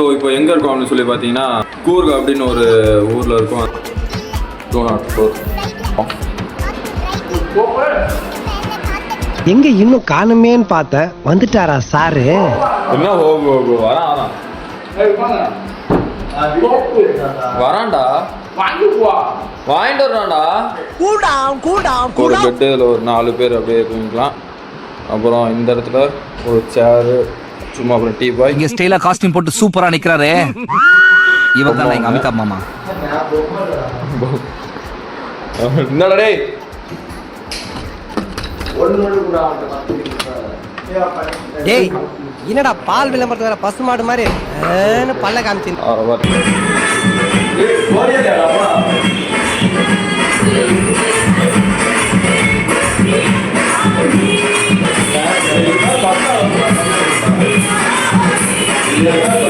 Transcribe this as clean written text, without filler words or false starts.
So இப்போ எங்கே இருக்கோம் அப்படின்னு சொல்லி பார்த்தீங்கன்னா கூர்க் அப்படின்னு ஒரு ஊரில் இருக்கோம். எங்க இன்னும் காணுமேன்னு பார்த்தேன். வந்துட்டாரா சாரு? என்ன வரான் வரான்டா, வாங்கிட்டு வரான்டா. ஒரு பெட்டில் ஒரு 4 பேர் அப்படியே தூங்கிக்கலாம். அப்புறம் இந்த இடத்துல ஒரு சேரு, சும்மா அப்புறம் டீ பாய். இங்க ஸ்டைலா காஸ்டியூம் போட்டு சூப்பரா நிக்கிறாரு. இவன் தான் எங்க அமிதாப் மாமா. என்னடா டேய், டேய் என்னடா பால் விளம்பரத்து வேற பசு மாடு மாதிரி பல்ல காமிச்சு. Yeah.